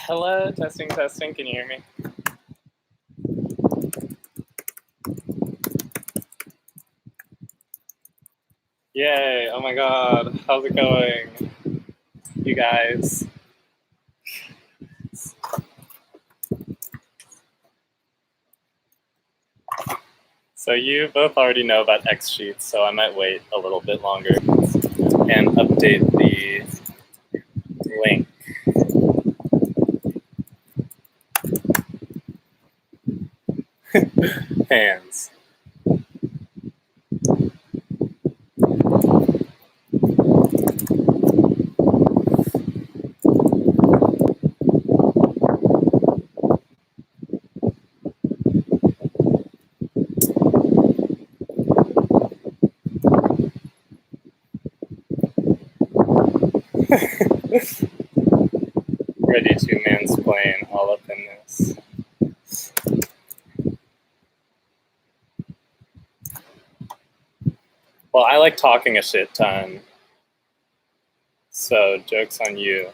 Hello, testing, testing. Can you hear me? Yay! Oh my god, how's it going, you guys? So you both already know about Xsheets, so I might wait a little bit longer and update the link. Hands. Ready to mansplain all up in this. Well, I like talking a shit ton, so joke's on you.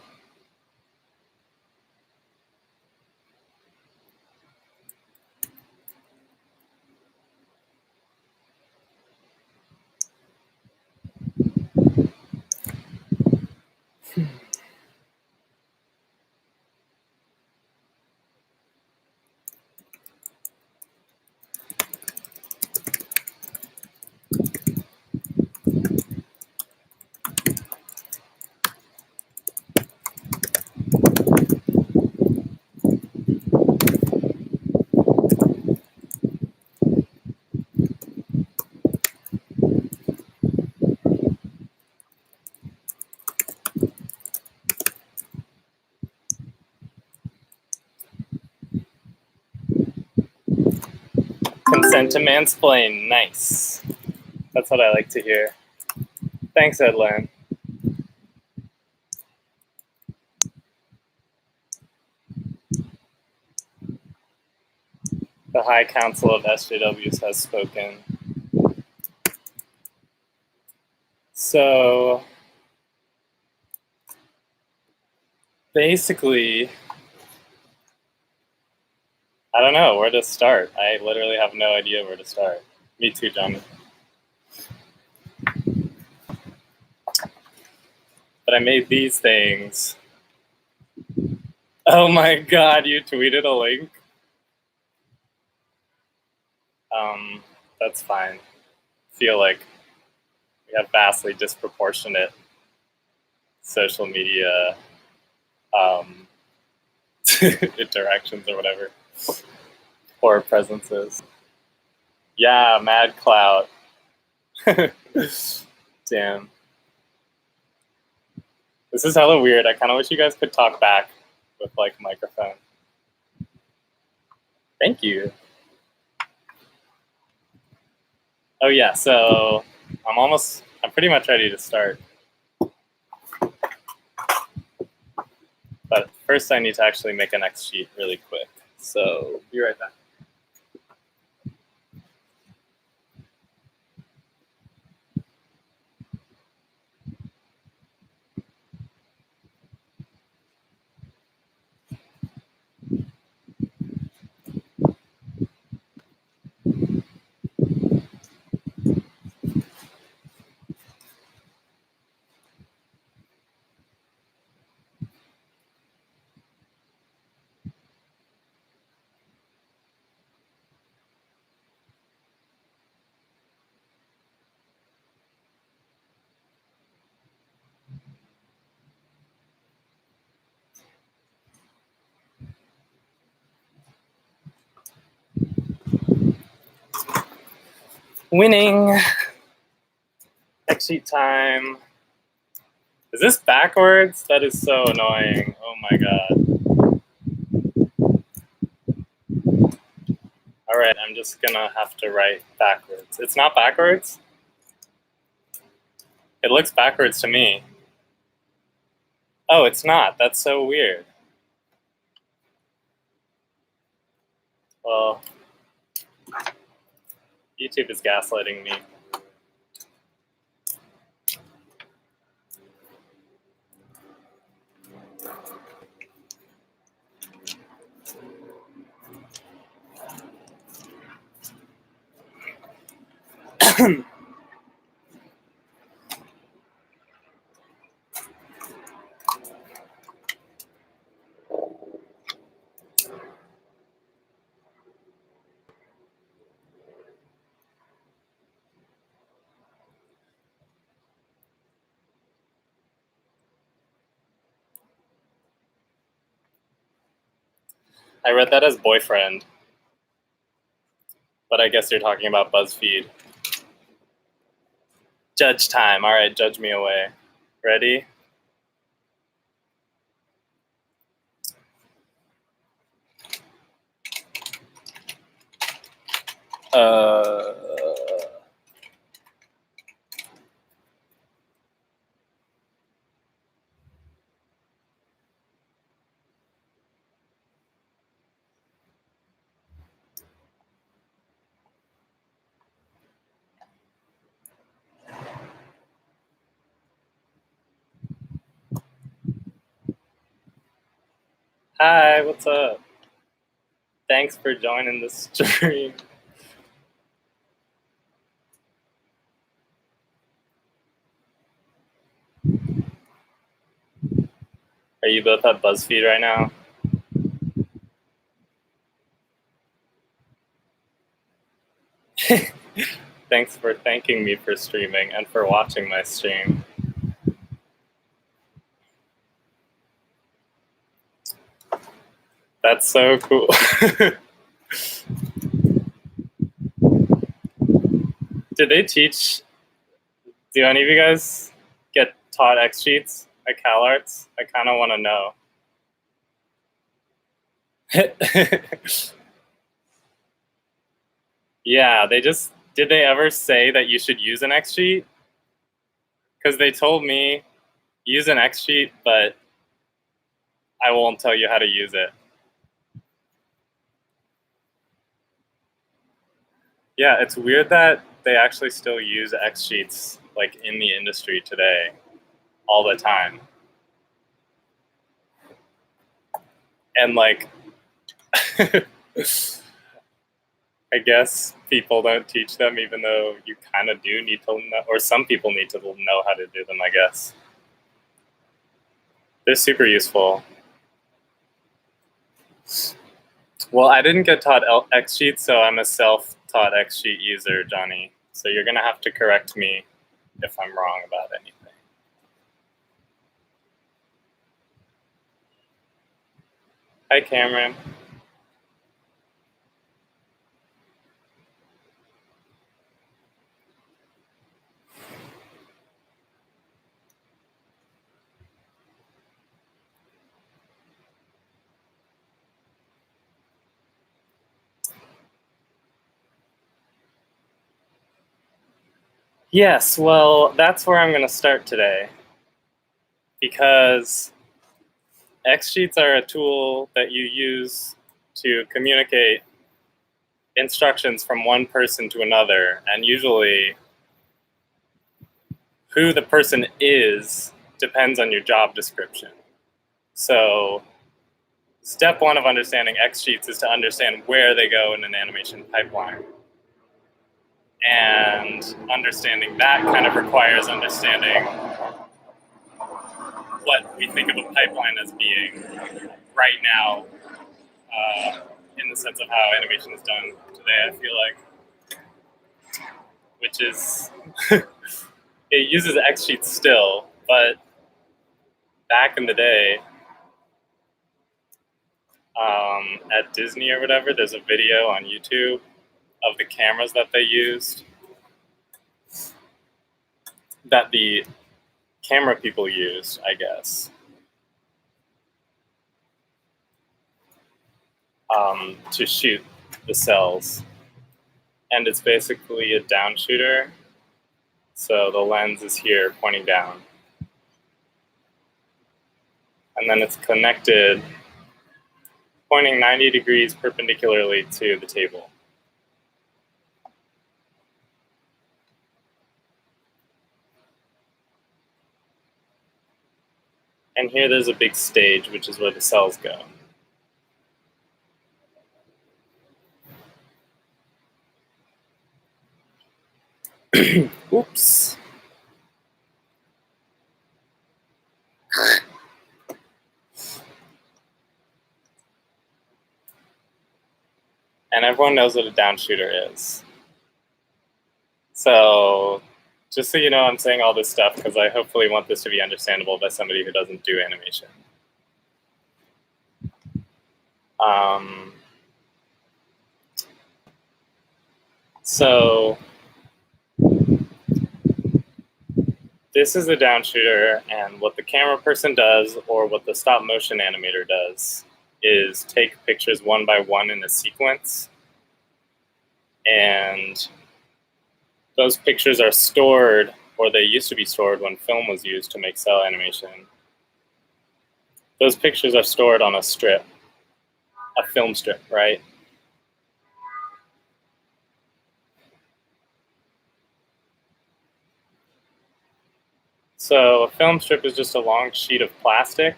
Consent to mansplain, nice. That's what I like to hear. Thanks, Edlan. The High Council of SJWs has spoken. So basically, I don't know where to start. I literally have no idea where to start. Me too, Johnny. But I made these things. Oh my god, you tweeted a link? That's fine. Feel like we have vastly disproportionate social media interactions or whatever, or presences. Yeah, mad clout. Damn. This is hella weird. I kind of wish you guys could talk back with like a microphone. Thank you. Oh yeah, so I'm pretty much ready to start. But first I need to actually make an Xsheet really quick. So be right back. Winning. Xsheet time. Is this backwards? That is so annoying. Oh my god. All right, I'm just gonna have to write backwards. It's not backwards? It looks backwards to me. Oh, it's not. That's so weird. Well, YouTube is gaslighting me. I read that as boyfriend, but I guess you're talking about BuzzFeed. Judge time. All right, judge me away. Ready? Uh, Hi, what's up? Thanks for joining the stream. Are you both at BuzzFeed right now? Thanks for thanking me for streaming and for watching my stream. That's so cool. Did they teach, do any of you guys get taught Xsheets at CalArts? I kind of want to know. Yeah, did they ever say that you should use an Xsheet? Because they told me, use an Xsheet, but I won't tell you how to use it. Yeah, it's weird that they actually still use Xsheets like in the industry today, all the time. And like, I guess people don't teach them, even though you kind of do need to know, or some people need to know how to do them, I guess. They're super useful. Well, I didn't get taught Xsheets, so I'm a self-taught Xsheet user, Johnny. So you're gonna have to correct me if I'm wrong about anything. Hi, Cameron. Yes, well, that's where I'm gonna start today, because Xsheets are a tool that you use to communicate instructions from one person to another, and usually who the person is depends on your job description. So step one of understanding Xsheets is to understand where they go in an animation pipeline. And understanding that kind of requires understanding what we think of a pipeline as being right now, in the sense of how animation is done today, I feel like, which is, it uses Xsheets still, but back in the day, at Disney or whatever, there's a video on YouTube of the cameras that they used, that the camera people used, I guess, to shoot the cells. And it's basically a down shooter. So the lens is here pointing down. And then it's connected, pointing 90 degrees perpendicularly to the table. And here there's a big stage, which is where the cells go. Oops. And everyone knows what a down shooter is. So just so you know, I'm saying all this stuff because I hopefully want this to be understandable by somebody who doesn't do animation. So this is a down shooter, and what the camera person does, or what the stop motion animator does, is take pictures one by one in a sequence, and those pictures are stored, or they used to be stored when film was used to make cell animation. Those pictures are stored on a strip, a film strip, right? So a film strip is just a long sheet of plastic,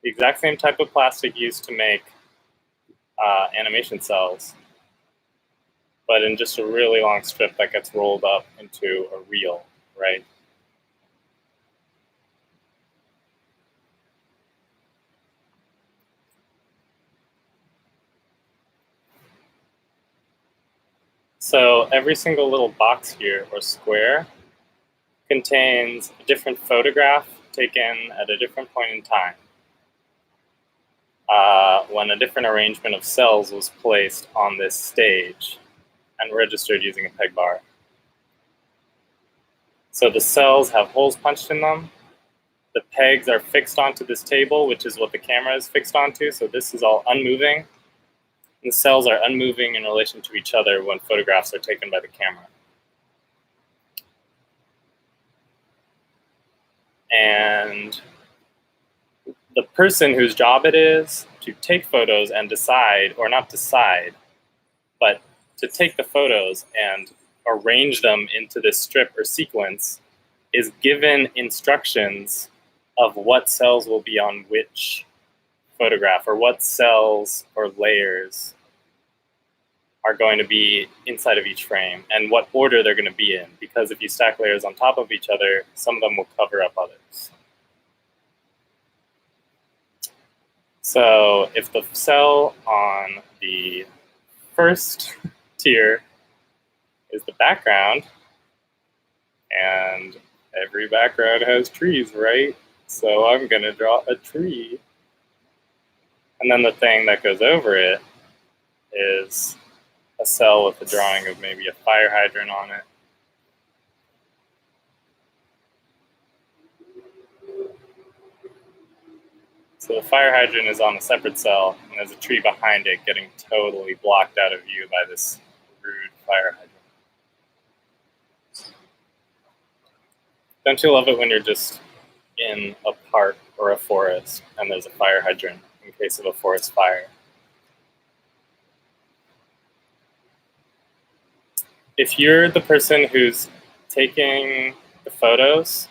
the exact same type of plastic used to make animation cells, but in just a really long strip that gets rolled up into a reel, right? So every single little box here, or square, contains a different photograph taken at a different point in time, when a different arrangement of cells was placed on this stage and registered using a peg bar. So the cells have holes punched in them. The pegs are fixed onto this table, which is what the camera is fixed onto, so this is all unmoving. And the cells are unmoving in relation to each other when photographs are taken by the camera. And the person whose job it is to take photos and decide, or not decide, but to take the photos and arrange them into this strip or sequence, is given instructions of what cells will be on which photograph, or what cells or layers are going to be inside of each frame, and what order they're going to be in, because if you stack layers on top of each other, some of them will cover up others. So if the cell on the first tier is the background, and every background has trees, right? So I'm going to draw a tree. And then the thing that goes over it is a cell with a drawing of maybe a fire hydrant on it. So the fire hydrant is on a separate cell, and there's a tree behind it getting totally blocked out of view by this rude fire hydrant. Don't you love it when you're just in a park or a forest and there's a fire hydrant in case of a forest fire? If you're the person who's taking the photos,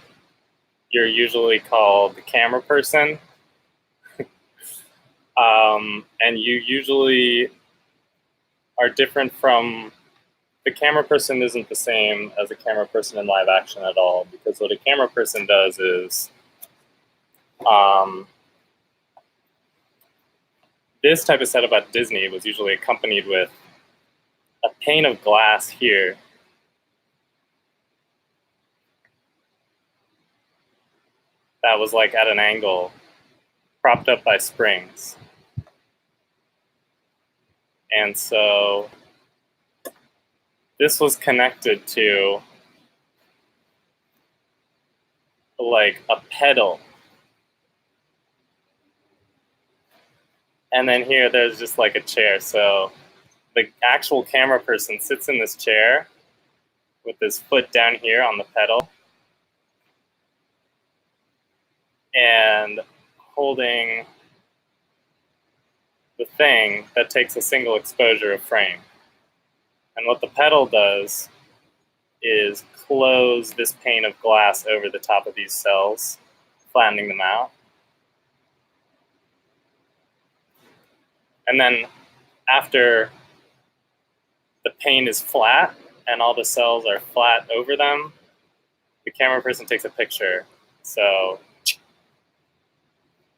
you're usually called the camera person. And you usually are different from, the camera person isn't the same as a camera person in live action at all, because what a camera person does is, this type of setup at Disney was usually accompanied with a pane of glass here that was like at an angle, propped up by springs. And so this was connected to like a pedal. And then here there's just like a chair. So the actual camera person sits in this chair with his foot down here on the pedal and holding the thing that takes a single exposure of frame. And what the pedal does is close this pane of glass over the top of these cells, flattening them out. And then after the pane is flat and all the cells are flat over them, the camera person takes a picture. So,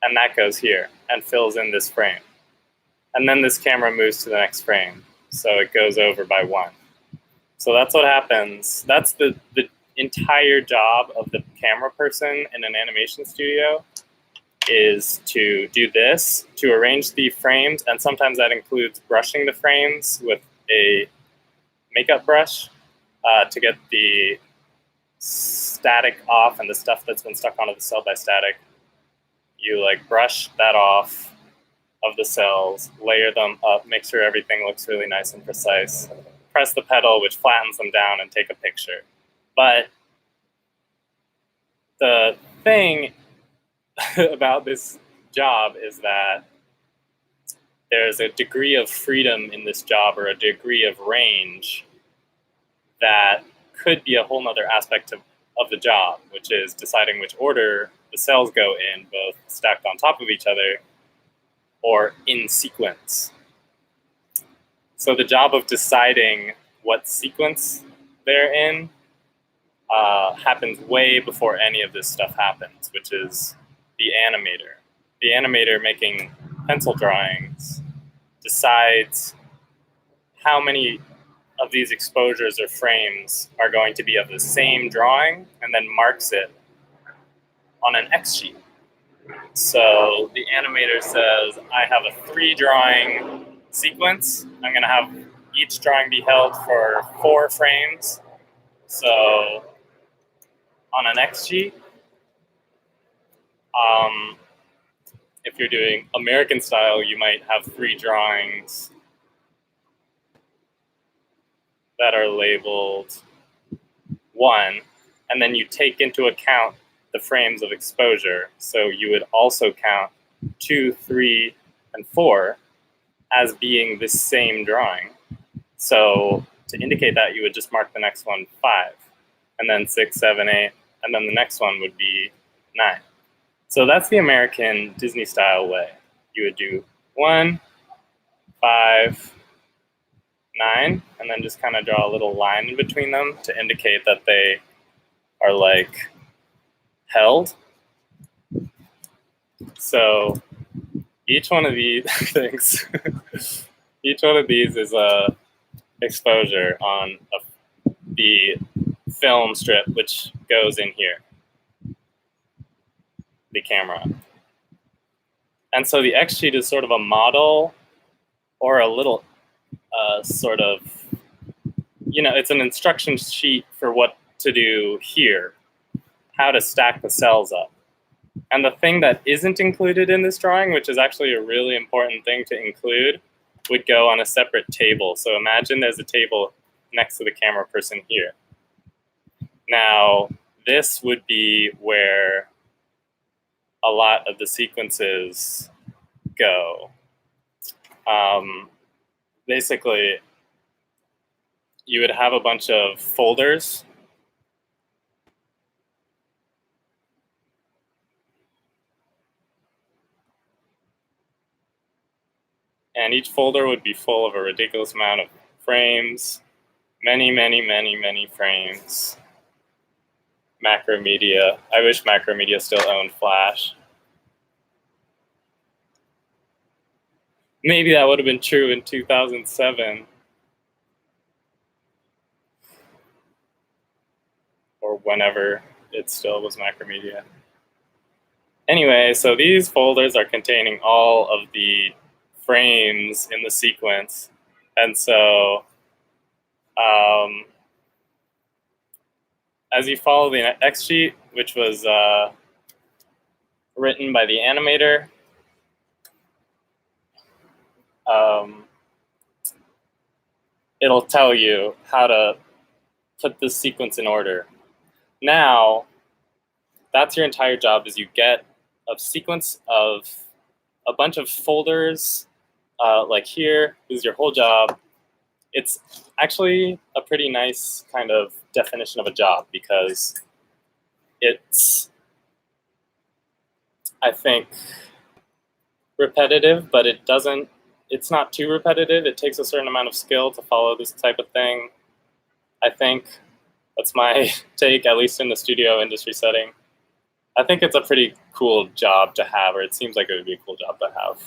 and that goes here and fills in this frame. And then this camera moves to the next frame. So it goes over by one. So that's what happens. That's the entire job of the camera person in an animation studio, is to do this, to arrange the frames, and sometimes that includes brushing the frames with a makeup brush to get the static off and the stuff that's been stuck onto the cell by static. You like brush that off of the cells, layer them up, make sure everything looks really nice and precise, press the pedal, which flattens them down, and take a picture. But the thing about this job is that there's a degree of freedom in this job, or a degree of range, that could be a whole nother aspect of the job, which is deciding which order the cells go in, both stacked on top of each other or in sequence. So the job of deciding what sequence they're in happens way before any of this stuff happens, which is the animator. The animator making pencil drawings decides how many of these exposures or frames are going to be of the same drawing, and then marks it on an Xsheet. So the animator says, I have a 3-drawing sequence. I'm going to have each drawing be held for 4 frames. So on an Xsheet, if you're doing American style, you might have 3 drawings that are labeled 1, and then you take into account the frames of exposure. So you would also count 2, 3, and 4 as being the same drawing. So to indicate that, you would just mark the next one 5, and then 6, 7, 8, and then the next one would be 9. So that's the American Disney style way. You would do 1, 5, 9, and then just kind of draw a little line in between them to indicate that they are like held. So each one of these things, each one of these is a exposure on the film strip, which goes in here, the camera. And so the Xsheet is sort of a model, or a little sort of, it's an instruction sheet for what to do here, how to stack the cells up. And the thing that isn't included in this drawing, which is actually a really important thing to include, would go on a separate table. So imagine there's a table next to the camera person here. Now, this would be where a lot of the sequences go. Basically, you would have a bunch of folders. And each folder would be full of a ridiculous amount of frames, many, many, many, many frames. Macromedia. I wish Macromedia still owned Flash. Maybe that would have been true in 2007. Or whenever it still was Macromedia. Anyway, so these folders are containing all of the frames in the sequence. And so as you follow the Xsheet, which was written by the animator, it'll tell you how to put this sequence in order. Now, that's your entire job, is you get a sequence of a bunch of folders, like here. This is your whole job. It's actually a pretty nice kind of definition of a job, because it's, I think, repetitive, but it's not too repetitive. It takes a certain amount of skill to follow this type of thing. I think that's my take, at least in the studio industry setting. I think it's a pretty cool job to have, or it seems like it would be a cool job to have.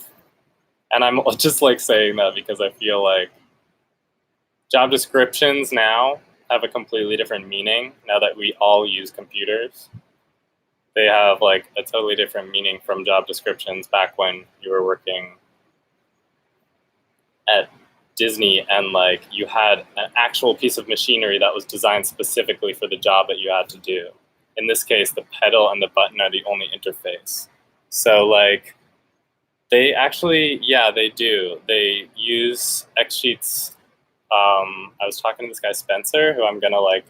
And I'm just like saying that because I feel like job descriptions now have a completely different meaning now that we all use computers. They have like a totally different meaning from job descriptions back when you were working at Disney and like you had an actual piece of machinery that was designed specifically for the job that you had to do. In this case, the pedal and the button are the only interface. So like they actually, yeah, they do. They use Xsheets. I was talking to this guy Spencer, who I'm gonna like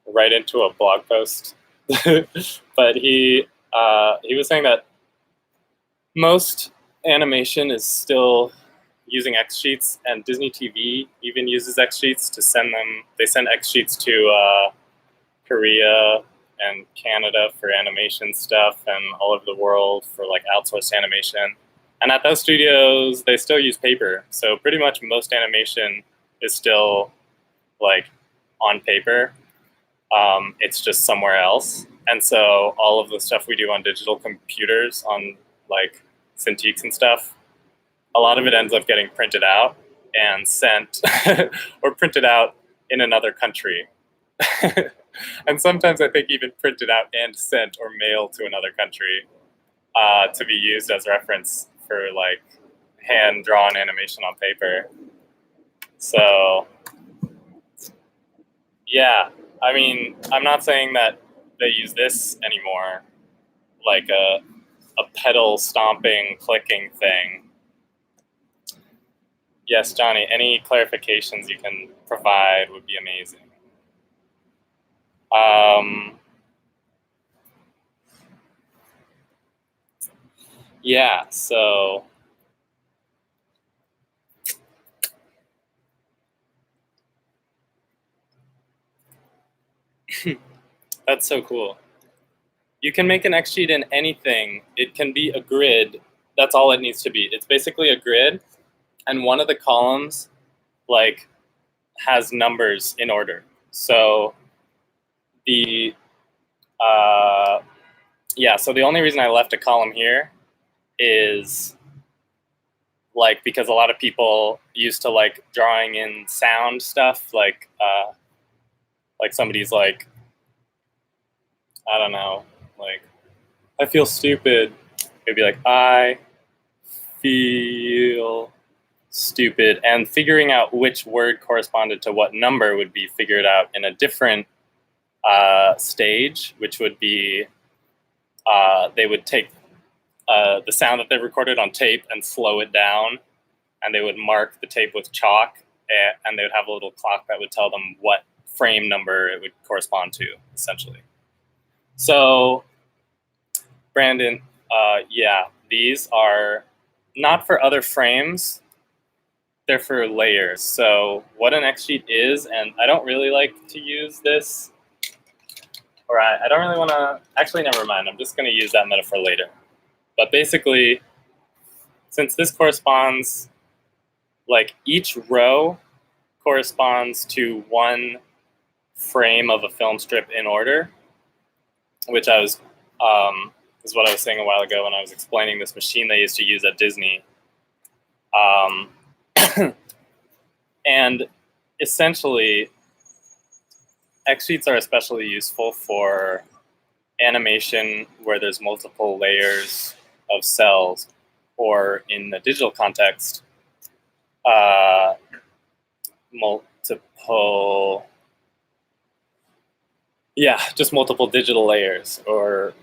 write into a blog post, but he was saying that most animation is still using Xsheets, and Disney TV even uses Xsheets to send them. They send Xsheets to Korea and Canada for animation stuff, and all over the world for like outsourced animation. And at those studios, they still use paper. So pretty much most animation is still like on paper. It's just somewhere else. And so all of the stuff we do on digital computers, on like Cintiqs and stuff, a lot of it ends up getting printed out and sent or printed out in another country. And sometimes I think even printed out and sent or mailed to another country to be used as reference for like hand-drawn animation on paper. So yeah, I mean, I'm not saying that they use this anymore, like a pedal stomping, clicking thing. Yes, Johnny, any clarifications you can provide would be amazing. Yeah, so that's so cool. You can make an Xsheet in anything. It can be a grid. That's all it needs to be. It's basically a grid, and one of the columns like has numbers in order. So the so the only reason I left a column here is like because a lot of people used to like drawing in sound stuff, like somebody's like, I don't know, like I feel stupid. Maybe like I feel stupid, and figuring out which word corresponded to what number would be figured out in a different stage, which would be they would take the sound that they recorded on tape and slow it down, and they would mark the tape with chalk, and they would have a little clock that would tell them what frame number it would correspond to, essentially. So, Brandon, yeah, these are not for other frames, they're for layers. So what an Xsheet is, and I don't really like to use this, or I don't really want to, actually never mind, I'm just going to use that metaphor later. But basically, since this corresponds, like each row corresponds to one frame of a film strip in order, which is what I was saying a while ago when I was explaining this machine they used to use at Disney. And essentially, Xsheets are especially useful for animation where there's multiple layers of cells, or in the digital context, just multiple digital layers, or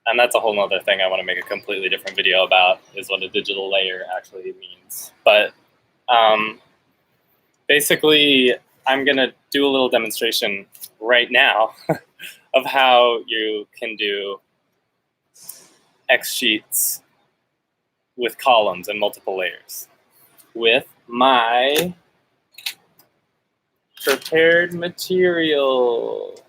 and that's a whole nother thing I want to make a completely different video about, is what a digital layer actually means. But Basically, I'm going to do a little demonstration right now of how you can do Xsheets with columns and multiple layers with my prepared material.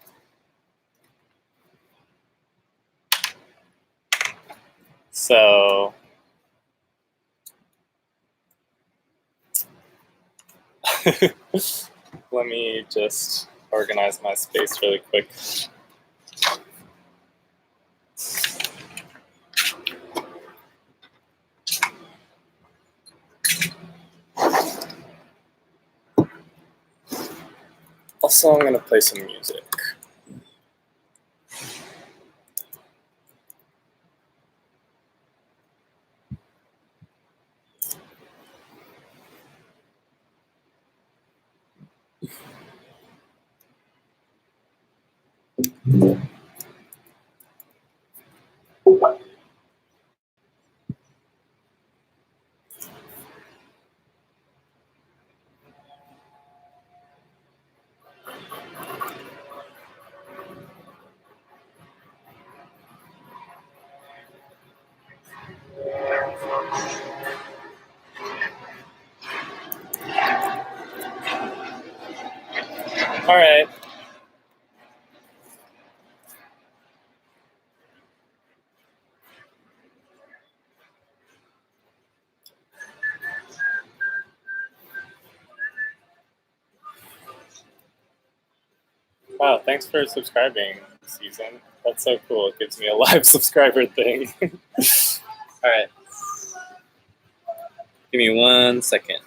So let me just organize my space really quick. Also, I'm going to play some music. All right. Wow, thanks for subscribing, Season. That's so cool. It gives me a live subscriber thing. All right. Give me 1 second.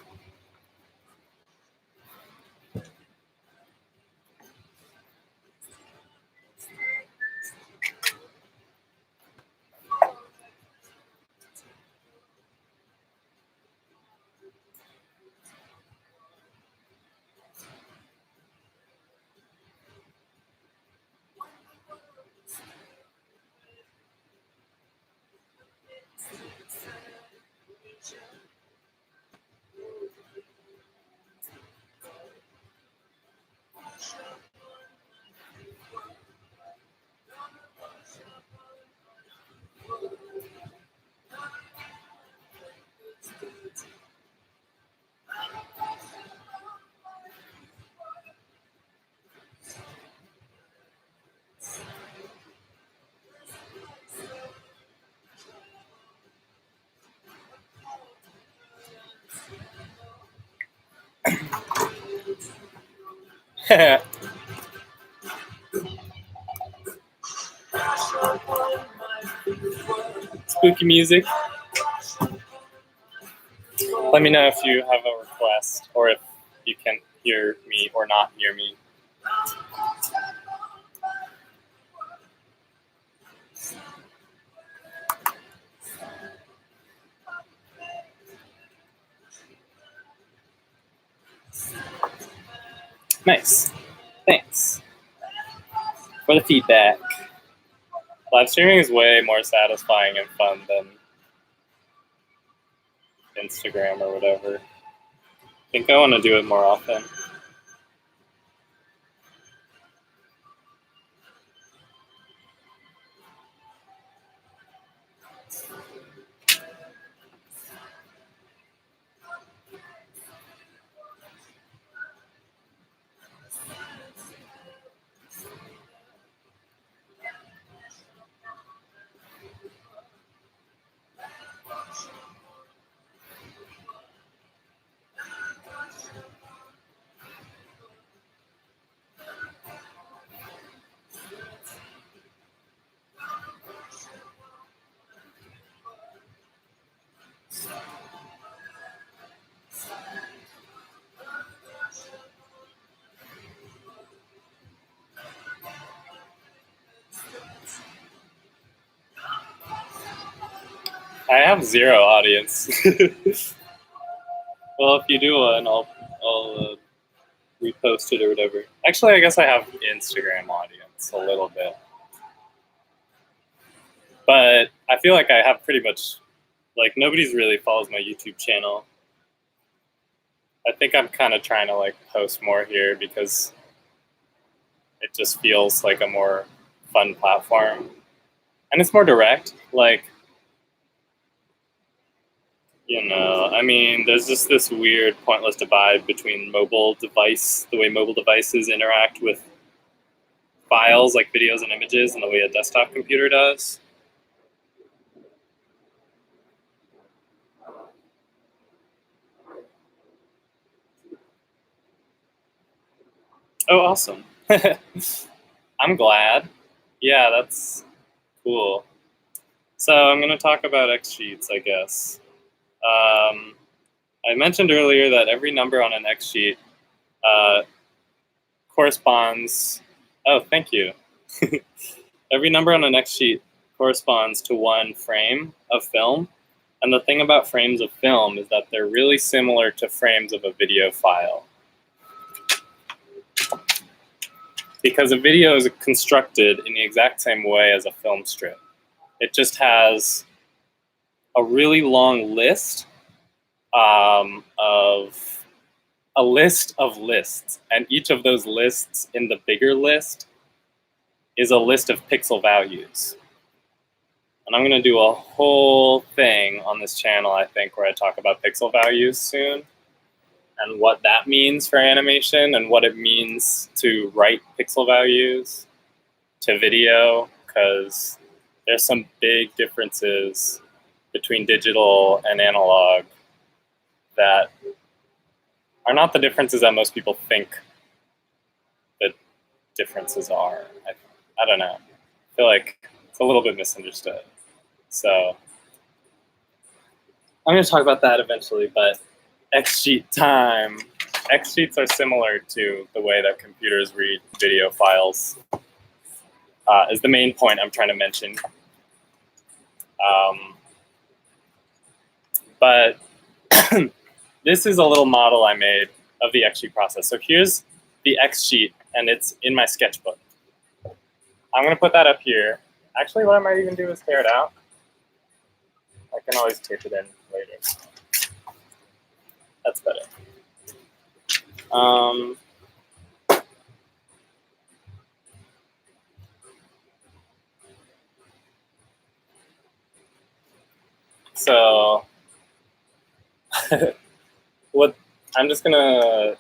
Spooky music. Let me know if you have a request or if you can hear me or not hear me. Nice. Thanks for the feedback. Live streaming is way more satisfying and fun than Instagram or whatever. I think I want to do it more often. I have 0 audience. Well, if you do one, I'll repost it or whatever. Actually, I guess I have Instagram audience a little bit. But I feel like I have pretty much, like, nobody's really follows my YouTube channel. I think I'm kind of trying to like post more here because it just feels like a more fun platform. And it's more direct. Like, I mean, there's just this weird, pointless divide between the way mobile devices interact with files like videos and images and the way a desktop computer does. Oh, awesome. I'm glad. Yeah, that's cool. So I'm going to talk about Xsheets, I guess. I mentioned earlier that every number on an Xsheet corresponds. Oh, thank you. Every number on an Xsheet corresponds to one frame of film. And the thing about frames of film is that they're really similar to frames of a video file. Because a video is constructed in the exact same way as a film strip. It just has a really long list of a list of lists, and each of those lists in the bigger list is a list of pixel values. And I'm going to do a whole thing on this channel, I think, where I talk about pixel values soon and what that means for animation and what it means to write pixel values to video, because there's some big differences between digital and analog that are not the differences that most people think the differences are. I don't know. I feel like it's a little bit misunderstood. So I'm going to talk about that eventually, but Xsheet time. Xsheets are similar to the way that computers read video files, is the main point I'm trying to mention. But this is a little model I made of the Xsheet process. So here's the Xsheet, and it's in my sketchbook. I'm going to put that up here. Actually, what I might even do is tear it out. I can always tape it in later. That's better. So what I'm just gonna